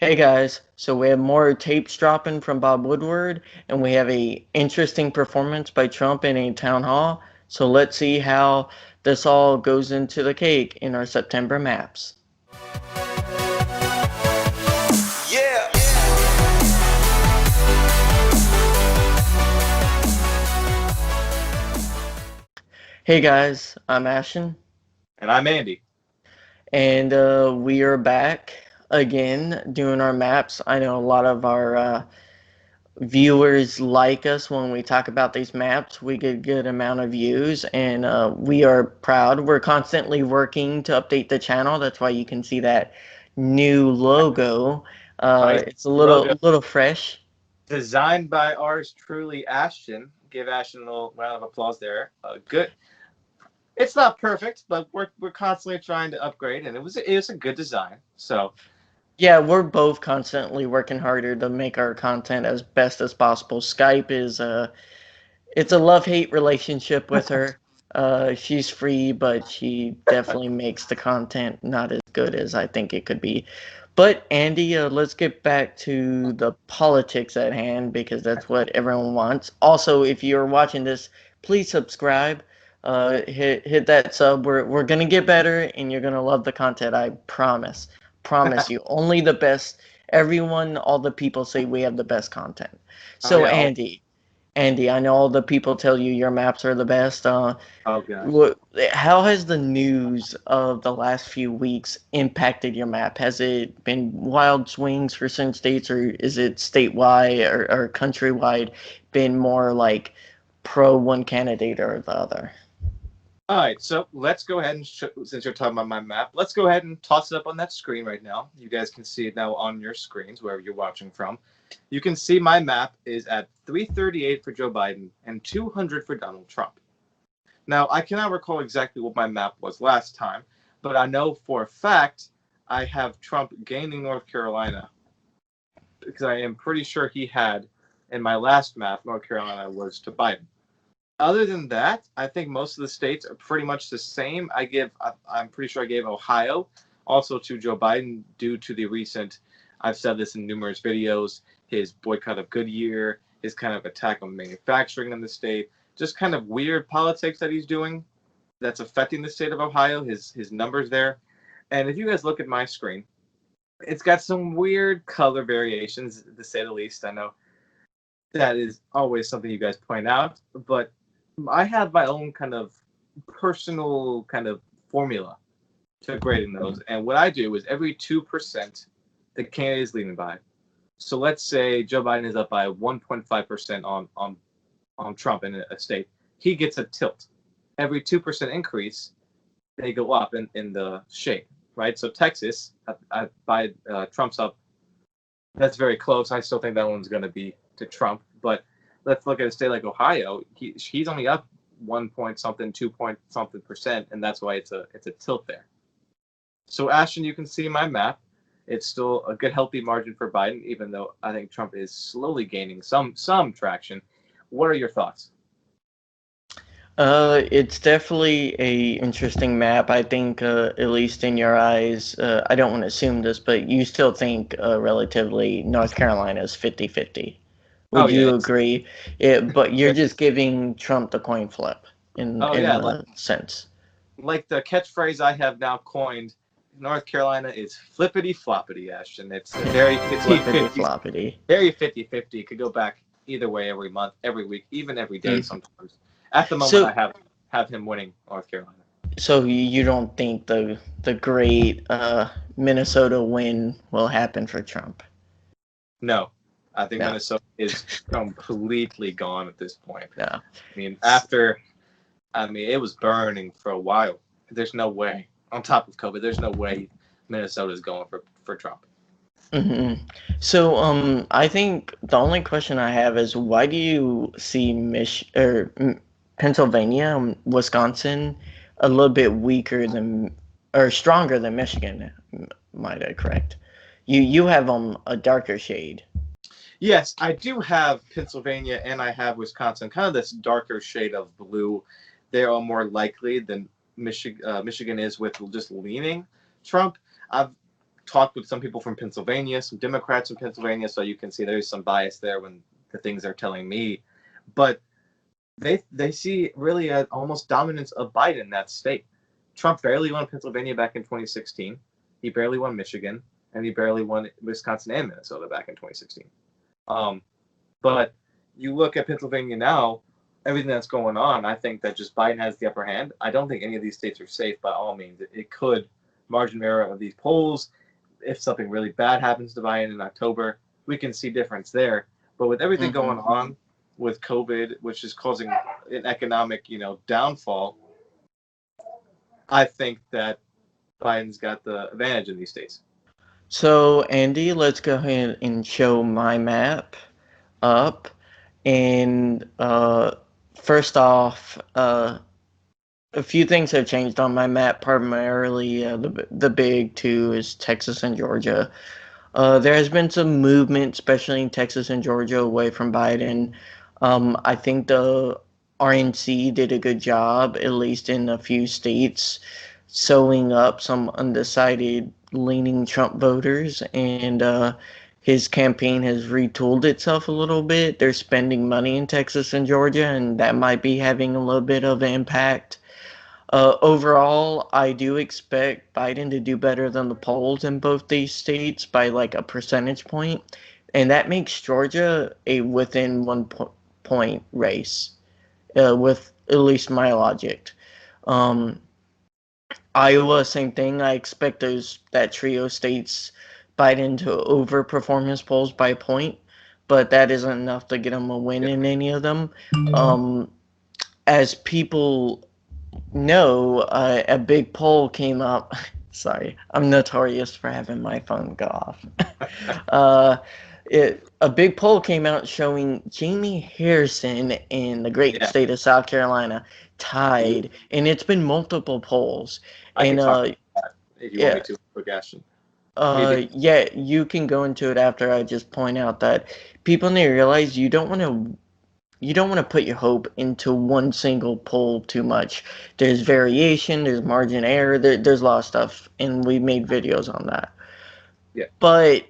Hey guys, so we have more tapes dropping from Bob Woodward, and we have a interesting performance by Trump in a town hall. So let's see how this all goes into the cake in our September maps. Yeah. Hey guys, I'm Ashton, And I'm Andy. and we are back again doing our maps. I know a lot of our viewers like us when we talk about these maps. We get a good amount of views, and we are proud. We're constantly working to update the channel. That's why you can see that new logo. Nice It's a logo little fresh. designed by ours truly, Ashton. Give Ashton a little round of applause there. Good. It's not perfect, but we're constantly trying to upgrade, and it was a good design. So Yeah, we're both constantly working harder to make our content as best as possible. Skype is it's a love-hate relationship with her. She's free, but she definitely makes the content not as good as I think it could be. But Andy, let's get back to the politics at hand because that's what everyone wants. Also, if you're watching this, please subscribe. Hit that sub. We're gonna get better, and you're gonna love the content. I promise. Promise you. Only the best. Everyone, all the people say we have the best content. oh So yeah, Andy, I know all the people tell you your maps are the best. oh gosh. What, how has the news of the last few weeks impacted your map? Has it been wild swings for certain states, or is it statewide or countrywide been more like pro one candidate or the other? All right, so let's go ahead and since you're talking about my map, let's go ahead and toss it up on that screen right now. You guys can see it now on your screens wherever you're watching from. You can see my map is at 338 for Joe Biden and 200 for Donald Trump. Now, I cannot recall exactly what my map was last time, but I know for a fact I have Trump gaining North Carolina because I am pretty sure he had in my last map, North Carolina was to Biden. Other than that, I think most of the states are pretty much the same. I'm pretty sure I gave Ohio also to Joe Biden due to the recent, I've said this in numerous videos, his boycott of Goodyear, his kind of attack on manufacturing in the state, just kind of weird politics that he's doing that's affecting the state of Ohio, his numbers there. And if you guys look at my screen, it's got some weird color variations, to say the least. I know that is always something you guys point out, but I have my own kind of personal kind of formula to grading those. And what I do is every 2% the candidate is leading by. So let's say Joe Biden is up by 1.5% on Trump in a state. He gets a tilt. Every 2% increase, they go up in the shade, right? So Texas, by Trump's up. That's very close. I still think that one's going to be to Trump. But let's look at a state like Ohio. He's only up 1 point something, 2 point something percent, and that's why it's a tilt there. So Ashton, you can see my map. It's still a good healthy margin for Biden, even though I think Trump is slowly gaining some traction. What are your thoughts? It's definitely a interesting map. I think, at least in your eyes, I don't want to assume this, but you still think relatively North Carolina is 50-50. Oh Would yeah, you agree? But you're just giving Trump the coin flip oh in yeah, like the sense. like the catchphrase I have now coined. North Carolina is flippity floppity, Ashton. It's very Flippity 50-50, floppity. very 50-50. It could go back either way every month, every week, even every day Mm. sometimes. At the moment, I So have him winning North Carolina. so you don't think the great Minnesota win will happen for Trump? No, I think No, Minnesota is completely gone at this point. no. I mean, it was burning for a while. There's no way. On top of COVID, there's no way Minnesota is going for Trump. hmm So, I think the only question I have is why do you see Pennsylvania, Wisconsin, a little bit weaker than or stronger than Michigan? Might I correct? You have a darker shade. Yes, I do have Pennsylvania and I have Wisconsin, kind of this darker shade of blue. They are more likely than Michigan is with just leaning Trump. I've talked with some people from Pennsylvania, some Democrats in Pennsylvania, so you can see there's some bias there when the things they're telling me. But they see really an almost dominance of Biden in that state. Trump barely won Pennsylvania back in 2016. He barely won Michigan, and he barely won Wisconsin and Minnesota back in 2016. But you look at Pennsylvania now, everything that's going on, I think that just Biden has the upper hand. I don't think any of these states are safe by all means. It could margin error of these polls. If something really bad happens to Biden in October, we can see difference there. But with everything going on with COVID, which is causing an economic, downfall, I think that Biden's got the advantage in these states. So, Andy, let's go ahead and show my map up. And first off, a few things have changed on my map. Primarily, the big two is Texas and Georgia. There has been some movement, especially in Texas and Georgia, away from Biden. I think the RNC did a good job, at least in a few states, sewing up some undecided leaning Trump voters, and his campaign has retooled itself a little bit. They're spending money in Texas and Georgia, and that might be having a little bit of impact. Overall, I do expect Biden to do better than the polls in both these states by like a percentage point, and that makes Georgia a within 1 point race, with at least my logic. Iowa, same thing. I expect that trio states Biden to overperform his polls by a point, but that isn't enough to get him a win in any of them. As people know, a big poll came up. Sorry, I'm notorious for having my phone go off. A big poll came out showing Jamie Harrison in the great state of South Carolina tied, and it's been multiple polls. I and can talk about that if you want me to, quick, Ashton. Yeah, you can go into it after I just point out that people need to realize you don't want to put your hope into one single poll too much. There's variation, there's margin error, there's a lot of stuff, and we made videos on that. Yeah. But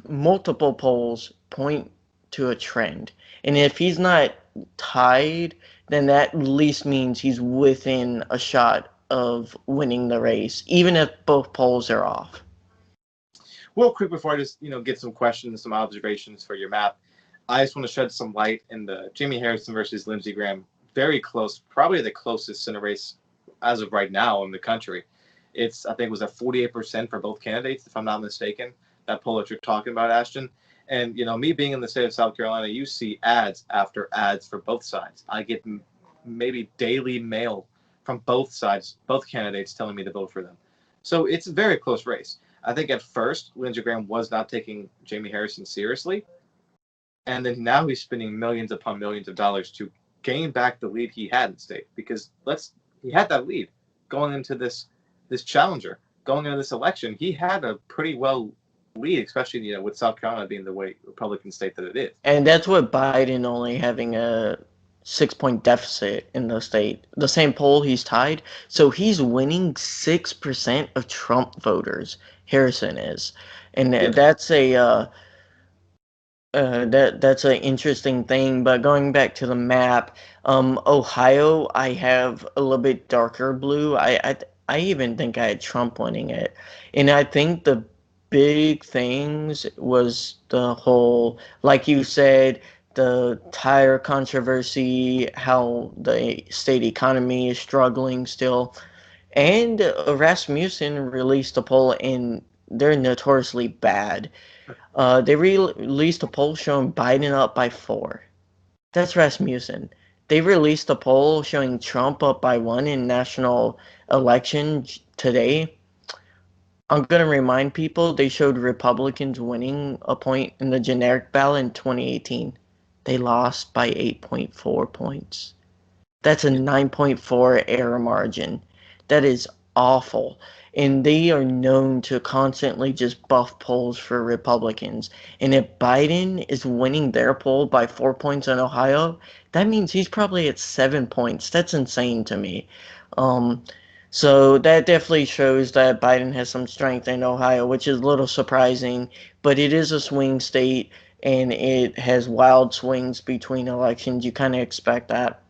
multiple polls point to a trend. And if he's not tied, then that at least means he's within a shot of winning the race, even if both polls are off. Real quick before I just, get some questions, some observations for your map, I just want to shed some light in the Jamie Harrison versus Lindsey Graham. Very close, probably the closest Senate race as of right now in the country. I think it was at 48% for both candidates, if I'm not mistaken, that poll that you're talking about, Ashton. And, me being in the state of South Carolina, you see ads after ads for both sides. I get maybe daily mail from both sides, both candidates telling me to vote for them. So it's a very close race. I think at first, Lindsey Graham was not taking Jamie Harrison seriously. And then now he's spending millions upon millions of dollars to gain back the lead he had in the state. Because he had that lead going into this challenger, going into this election. He had a pretty well lead, especially with South Carolina being the way Republican state that it is. And that's what Biden only having a 6-point deficit in the state. The same poll, he's tied. So he's winning 6% of Trump voters. Harrison is, and that's that's an interesting thing. But going back to the map, Ohio, I have a little bit darker blue. I even think I had Trump winning it, and I think the big things was the whole, like you said, the tire controversy, how the state economy is struggling still. And Rasmussen released a poll, and they're notoriously bad. They released a poll showing Biden up by 4. That's Rasmussen. They released a poll showing Trump up by 1 in national election today. I'm going to remind people they showed Republicans winning a point in the generic ballot in 2018. They lost by 8.4 points. That's a 9.4 error margin. That is awful. And they are known to constantly just buff polls for Republicans. And if Biden is winning their poll by 4 points in Ohio, that means he's probably at 7 points. That's insane to me. So that definitely shows that Biden has some strength in Ohio, which is a little surprising, but it is a swing state and it has wild swings between elections. You kind of expect that.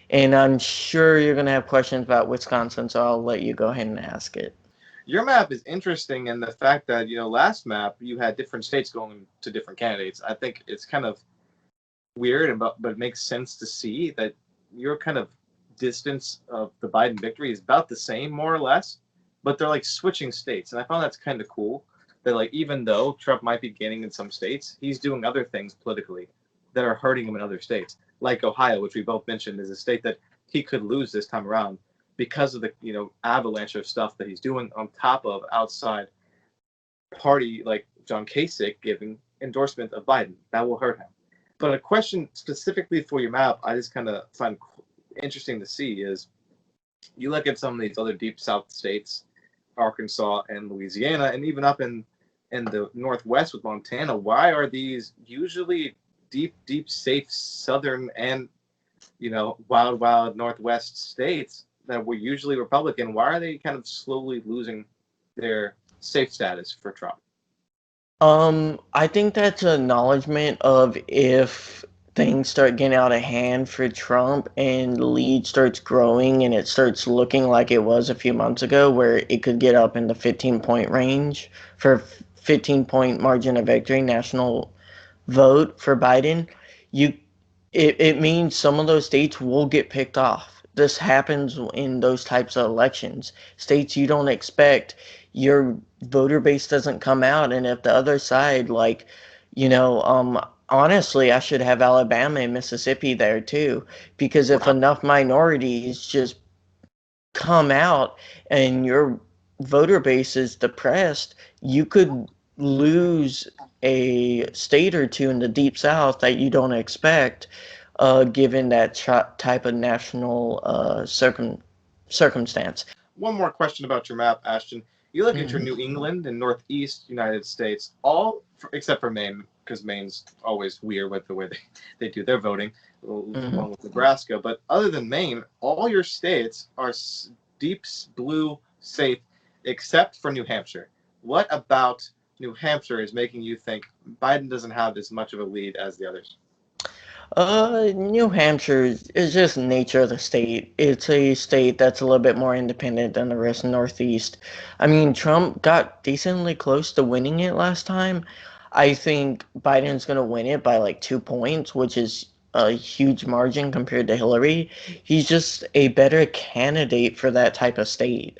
And I'm sure you're going to have questions about Wisconsin, so I'll let you go ahead and ask it. Your map is interesting in the fact that, last map you had different states going to different candidates. I think it's kind of weird, but it makes sense to see that your kind of distance of the Biden victory is about the same, more or less, but they're like switching states. And I found that's kind of cool that, like, even though Trump might be gaining in some states, he's doing other things politically that are hurting him in other states, like Ohio, which we both mentioned is a state that he could lose this time around because of the avalanche of stuff that he's doing on top of outside party like John Kasich giving endorsement of Biden. That will hurt him. But a question specifically for your map, I just kind of find interesting to see is you look at some of these other deep South states, Arkansas and Louisiana, and even up in the Northwest with Montana. Why are these usually deep, safe Southern and wild Northwest states that were usually Republican? Why are they kind of slowly losing their safe status for Trump? I think that's an acknowledgement of if things start getting out of hand for Trump and the lead starts growing and it starts looking like it was a few months ago, where it could get up in the 15-point range for 15-point margin of victory, national vote for Biden, you it means some of those states will get picked off. This happens in those types of elections. States you don't expect, your voter base doesn't come out, and if the other side, like, honestly, I should have Alabama and Mississippi there too, because if Wow. enough minorities just come out and your voter base is depressed, you could lose a state or two in the deep south that you don't expect, given that type of national circumstance. One more question about your map, Ashton. You look at your Mhm. New England and Northeast United States, except for Maine, because Maine's always weird with the way they do their voting, Mhm. along with Nebraska. But other than Maine, all your states are deep blue safe, except for New Hampshire. What about New Hampshire is making you think Biden doesn't have as much of a lead as the others? New Hampshire is just nature of the state. It's a state that's a little bit more independent than the rest of Northeast. I mean, Trump got decently close to winning it last time. I think Biden's going to win it by like 2 points, which is a huge margin compared to Hillary. He's just a better candidate for that type of state.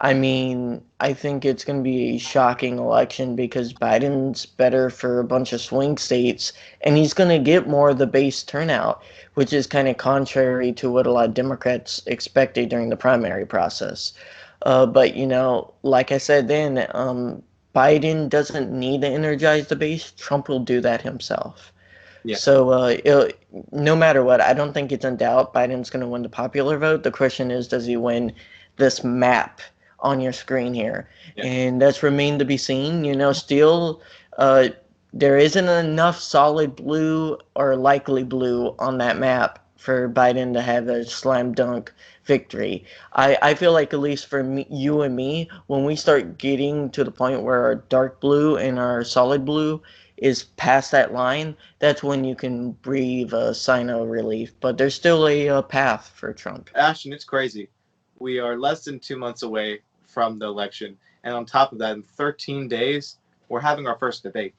I mean, I think it's going to be a shocking election because Biden's better for a bunch of swing states, and he's going to get more of the base turnout, which is kind of contrary to what a lot of Democrats expected during the primary process. But, like I said then, Biden doesn't need to energize the base. Trump will do that himself. Yeah. So, no matter what, I don't think it's in doubt Biden's going to win the popular vote. The question is, does he win this map on your screen here? Yeah. And that's remained to be seen. Still, uh, there isn't enough solid blue or likely blue on that map for Biden to have a slam dunk victory. I feel like, at least for me, you and me, when we start getting to the point where our dark blue and our solid blue is past that line, that's when you can breathe a sign of relief. But there's still a path for Trump. Ashton, it's crazy. We are less than 2 months away from the election. And on top of that, in 13 days, we're having our first debate.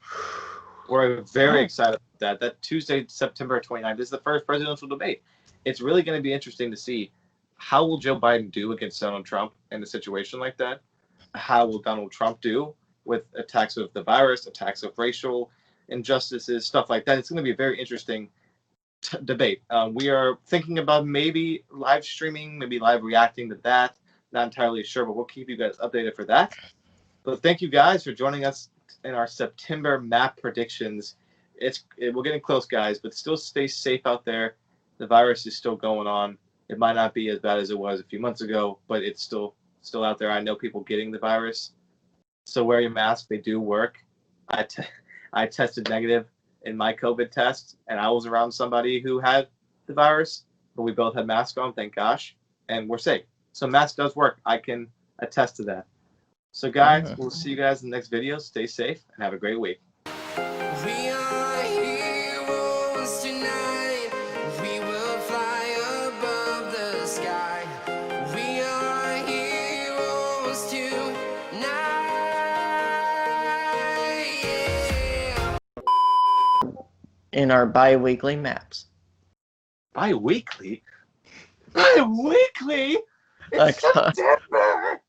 We're very Oh. excited about that. That Tuesday, September 29th, is the first presidential debate. It's really going to be interesting to see how will Joe Biden do against Donald Trump in a situation like that? How will Donald Trump do with attacks of the virus, attacks of racial injustices, stuff like that? It's going to be a very interesting debate. We are thinking about maybe live streaming, maybe live reacting to that. Not entirely sure, but we'll keep you guys updated for that. But thank you guys for joining us in our September map predictions. We're getting close, guys, but still stay safe out there. The virus is still going on. It might not be as bad as it was a few months ago, but it's still out there. I know people getting the virus, so wear your mask. They do work. I, t- I tested negative in my COVID test, and I was around somebody who had the virus, but we both had masks on, thank gosh, and we're safe. So math does work. I can attest to that. So guys, Mhm. we'll see you guys in the next video. Stay safe and have a great week. We are heroes tonight. We will fly above the sky. We are heroes tonight. Yeah. In our bi-weekly maps. Bi-weekly? Bi-weekly? It's Okay. September!